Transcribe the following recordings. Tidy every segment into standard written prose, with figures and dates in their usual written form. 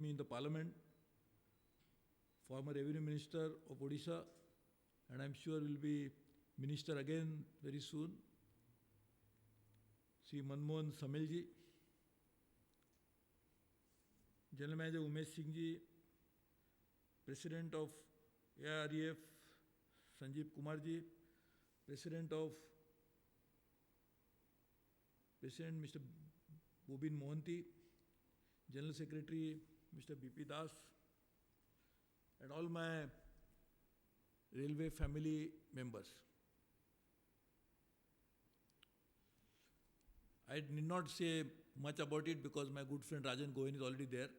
me in the parliament, former revenue minister of Odisha, and I'm sure will be minister again very soon, Shri Manmohan Samelji, General Manager Umesh Singh ji, President of AREF Sanjeev Kumar ji, President Mr. Bobin Mohanty, General Secretary Mr. BP Das, and all my railway family members. I need not say much about it because my good friend Rajan Goen is already there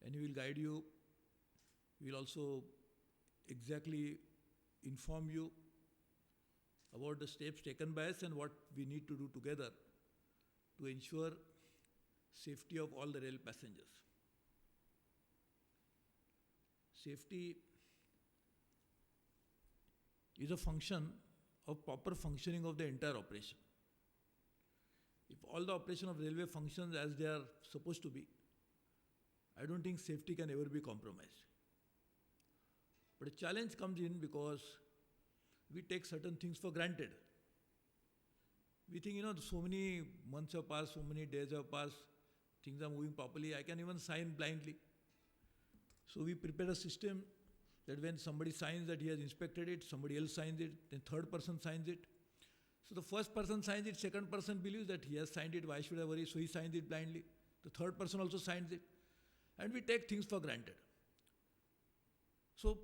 and he will guide you. He will also exactly inform you about the steps taken by us and what we need to do together to ensure safety of all the rail passengers. Safety is a function of proper functioning of the entire operation. If all the operation of railway functions as they are supposed to be, I don't think safety can ever be compromised. But a challenge comes in because we take certain things for granted. We think, so many months have passed, so many days have passed, things are moving properly, I can even sign blindly. So we prepare a system that when somebody signs that he has inspected it, somebody else signs it, then third person signs it. So the first person signs it, second person believes that he has signed it, why should I worry? So he signs it blindly. The third person also signs it. And we take things for granted. So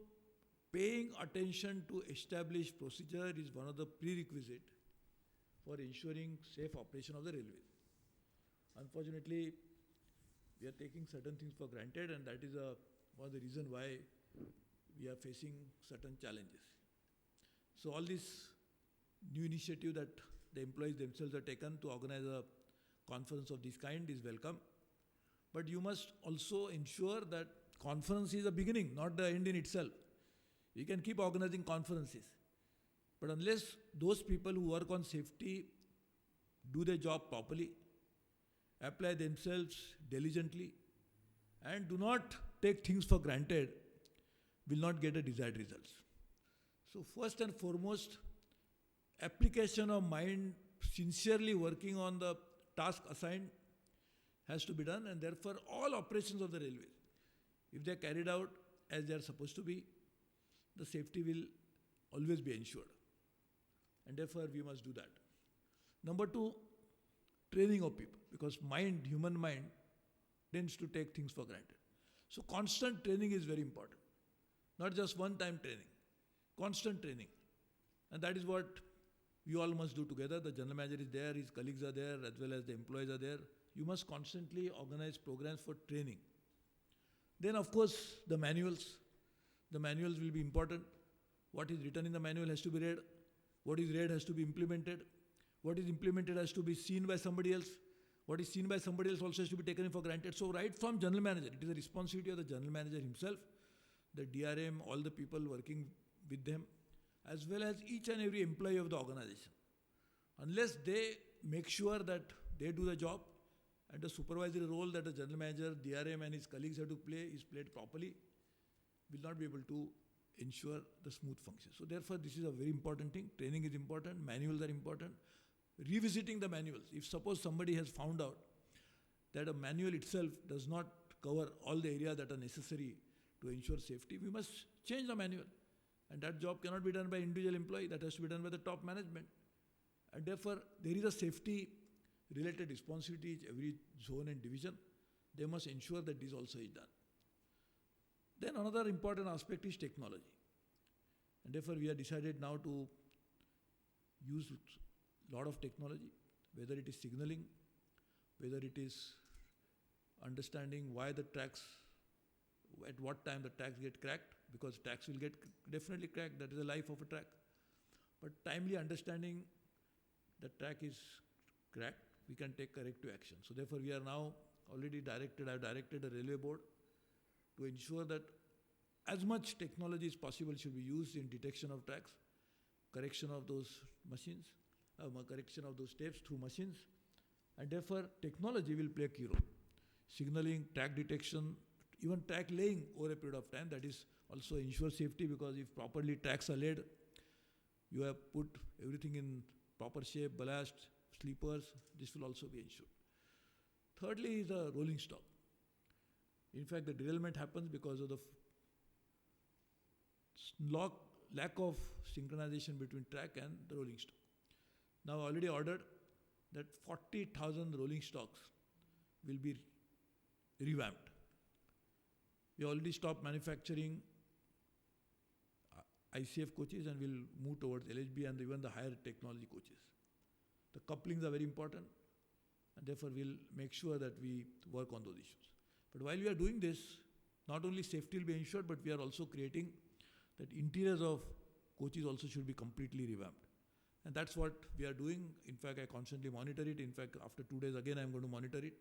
paying attention to established procedure is one of the prerequisites for ensuring safe operation of the railway. Unfortunately, we are taking certain things for granted and that is one of the reasons why we are facing certain challenges. So all this new initiative that the employees themselves have taken to organize a conference of this kind is welcome. But you must also ensure that conference is a beginning, not the end in itself. You can keep organizing conferences. But unless those people who work on safety do their job properly, apply themselves diligently, and do not take things for granted, will not get the desired results. So first and foremost, application of mind, sincerely working on the task assigned has to be done, and therefore all operations of the railways, if they are carried out as they are supposed to be, the safety will always be ensured. And therefore we must do that. Number two, training of people, because human mind tends to take things for granted. So constant training is very important. Not just one-time training, constant training. And that is what we all must do together. The general manager is there, his colleagues are there, as well as the employees are there. You must constantly organize programs for training. Then of course the manuals. The manuals will be important. What is written in the manual has to be read. What is read has to be implemented. What is implemented has to be seen by somebody else. What is seen by somebody else also has to be taken for granted. So right from general manager, it is a responsibility of the general manager himself, the DRM, all the people working with them, as well as each and every employee of the organization. Unless they make sure that they do the job and the supervisory role that the general manager, DRM and his colleagues have to play is played properly, will not be able to ensure the smooth function. So therefore this is a very important thing. Training is important, manuals are important. Revisiting the manuals. If suppose somebody has found out that a manual itself does not cover all the areas that are necessary to ensure safety, we must change the manual. And that job cannot be done by individual employee, that has to be done by the top management. And therefore, there is a safety related responsibility in every zone and division. They must ensure that this also is done. Then another important aspect is technology. And therefore, we have decided now to use a lot of technology, whether it is signaling, whether it is understanding why the tracks, at what time the tracks get cracked, because tracks will get definitely cracked, that is the life of a track. But timely understanding the track is cracked, we can take corrective action. So therefore we are now already I have directed a railway board to ensure that as much technology as possible should be used in detection of tracks, correction of those machines, correction of those tapes through machines, and therefore technology will play a key role. signaling, track detection, even track laying over a period of time. That is also ensure safety, because if properly tracks are laid, you have put everything in proper shape, ballast, sleepers, this will also be ensured. Thirdly is the rolling stock. In fact, the derailment happens because of the lack of synchronization between track and the rolling stock. Now already ordered that 40,000 rolling stocks will be revamped. We already stopped manufacturing ICF coaches and will move towards LHB and even the higher technology coaches. The couplings are very important, and therefore we'll make sure that we work on those issues. But while we are doing this, not only safety will be ensured, but we are also creating that interiors of coaches also should be completely revamped. And that's what we are doing. In fact, I constantly monitor it. In fact, after 2 days again, I'm going to monitor it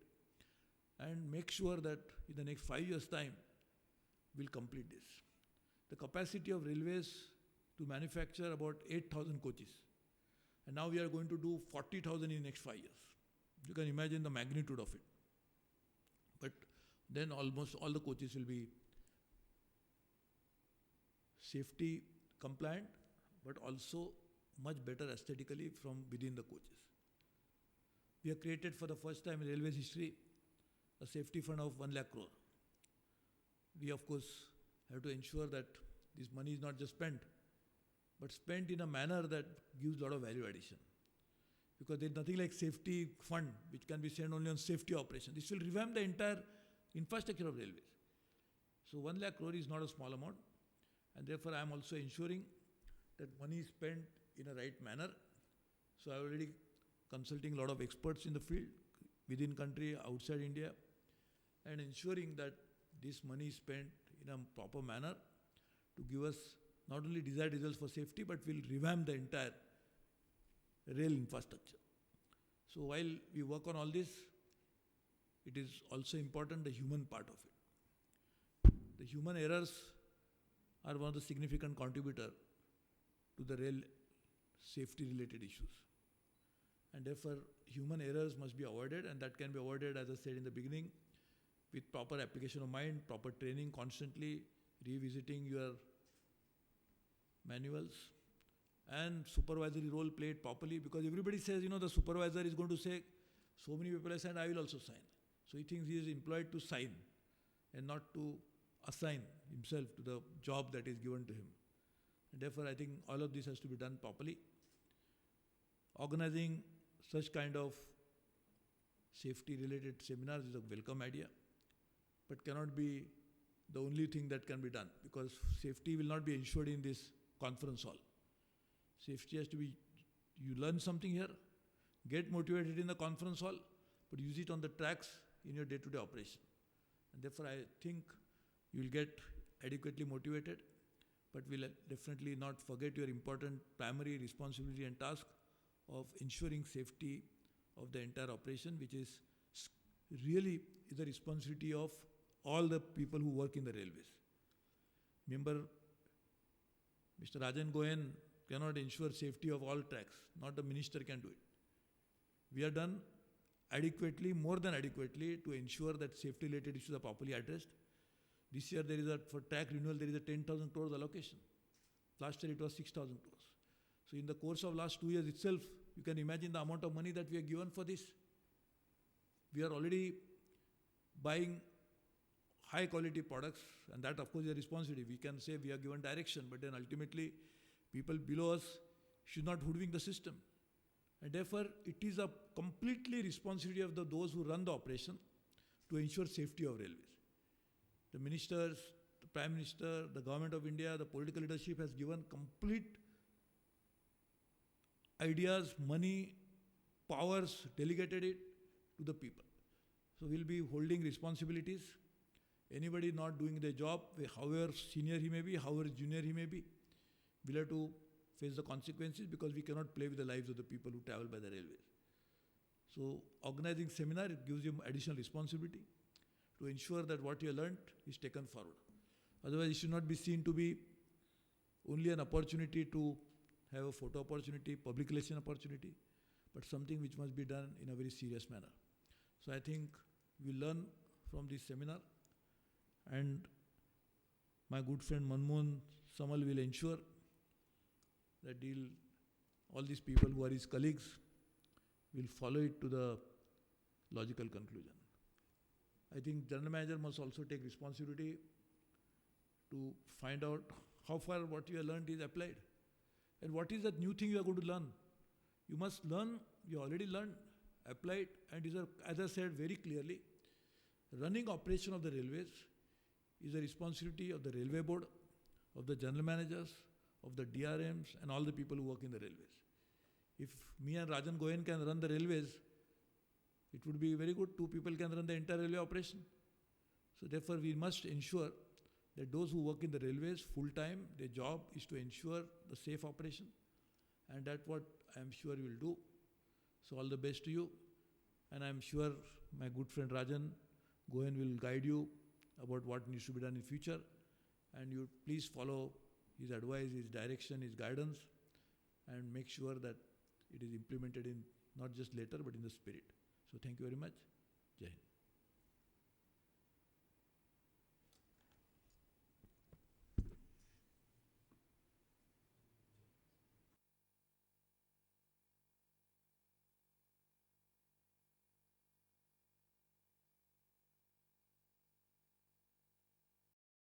and make sure that in the next 5 years' time, we'll complete this. The capacity of railways to manufacture about 8,000 coaches. And now we are going to do 40,000 in the next 5 years. You can imagine the magnitude of it. But then almost all the coaches will be safety compliant, but also much better aesthetically from within the coaches. We have created for the first time in railways history a safety fund of 1 lakh crore. We of course have to ensure that this money is not just spent, but spent in a manner that gives a lot of value addition. Because there is nothing like safety fund which can be spent only on safety operation. This will revamp the entire infrastructure of railways. So 1 lakh crore is not a small amount, and therefore I am also ensuring that money is spent in a right manner. So I am already consulting a lot of experts in the field, within country, outside India, and ensuring that this money is spent in a proper manner to give us not only desired results for safety, but will revamp the entire rail infrastructure. So while we work on all this, it is also important the human part of it. The human errors are one of the significant contributor to the rail safety related issues. And therefore, human errors must be avoided, and that can be avoided, as I said in the beginning, with proper application of mind, proper training, constantly revisiting your manuals, and supervisory role played properly, because everybody says, the supervisor is going to say, so many people have signed, I will also sign. So he thinks he is employed to sign and not to assign himself to the job that is given to him. And therefore, I think all of this has to be done properly. Organizing such kind of safety-related seminars is a welcome idea, but cannot be the only thing that can be done, because safety will not be ensured in this conference hall. Safety has to be, you learn something here, get motivated in the conference hall, but use it on the tracks in your day-to-day operation. And therefore, I think you will get adequately motivated, but will definitely not forget your important primary responsibility and task of ensuring safety of the entire operation, which is really the responsibility of all the people who work in the railways. Remember, Mr. Rajan Goyen cannot ensure safety of all tracks. Not the minister can do it. We are done adequately, more than adequately, to ensure that safety related issues are properly addressed. This year there is for track renewal, there is a 10,000 crores allocation. Last year it was 6,000 crores. So in the course of last 2 years itself, you can imagine the amount of money that we have given for this. We are already buying high quality products, and that of course is a responsibility. We can say we have given direction, but then ultimately people below us should not hoodwink the system. And therefore it is a completely responsibility of those who run the operation to ensure safety of railways. The ministers, the Prime Minister, the Government of India, the political leadership has given complete ideas, money, powers, delegated it to the people. So we'll be holding responsibilities. Anybody not doing their job, however senior he may be, however junior he may be, we'll have to face the consequences, because we cannot play with the lives of the people who travel by the railways. So organizing seminar, it gives you additional responsibility to ensure that what you learnt is taken forward. Otherwise, it should not be seen to be only an opportunity to have a photo opportunity, public relation opportunity, but something which must be done in a very serious manner. So I think we learn from this seminar, and my good friend Manmohan Samal will ensure that all these people who are his colleagues will follow it to the logical conclusion. I think general manager must also take responsibility to find out how far what you have learned is applied and what is that new thing you are going to learn. You must learn, you already learned, applied, and as I said very clearly, running operation of the railways is a responsibility of the railway board, of the general managers, of the DRMs, and all the people who work in the railways. If me and Rajan Goyen can run the railways, it would be very good. Two people can run the entire railway operation. So therefore, we must ensure that those who work in the railways full time, their job is to ensure the safe operation, and that's what I am sure you will do. So all the best to you, and I am sure my good friend Rajan Goyen will guide you about what needs to be done in future, and you please follow his advice, his direction, his guidance, and make sure that it is implemented in not just letter but in the spirit. So thank you very much. Jai Hind.